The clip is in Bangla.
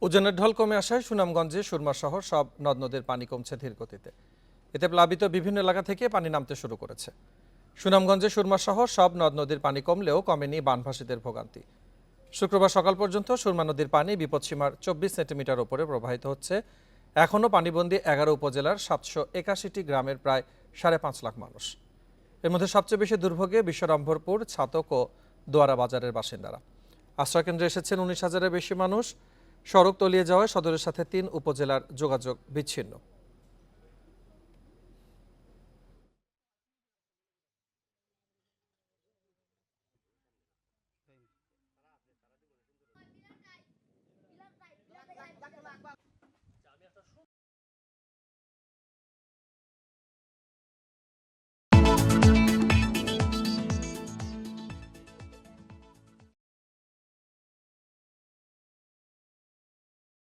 উজানের ঢল কমে আসায় সুনামগঞ্জে সুরমা সহ সব নদ নদীর পানি কমছে ধীর গতিতে। এতে প্লাবিত বিভিন্ন এলাকা থেকে পানি নামতে শুরু করেছে। সুনামগঞ্জে সুরমা সহ সব নদ নদীর পানি কমলেও কমেনি বানভাসীদের ভোগান্তি। শুক্রবার সকাল পর্যন্ত সুরমা নদীর পানি বিপদসীমার 24 সেন্টিমিটার ওপরে প্রবাহিত হচ্ছে। এখনও পানিবন্দী 11 উপজেলার 781টি গ্রামের প্রায় 5.5 লাখ মানুষ। এর মধ্যে সবচেয়ে বেশি দুর্ভোগে বিশ্বরম্ভরপুর, ছাতক ও দোয়ারা বাজারের বাসিন্দারা। আশ্রয়কেন্দ্রে এসেছেন 19,000-এর বেশি মানুষ। সড়ক তলিয়ে যাওয়ায় সদরের সাথে 3 উপজেলার যোগাযোগ বিচ্ছিন্ন।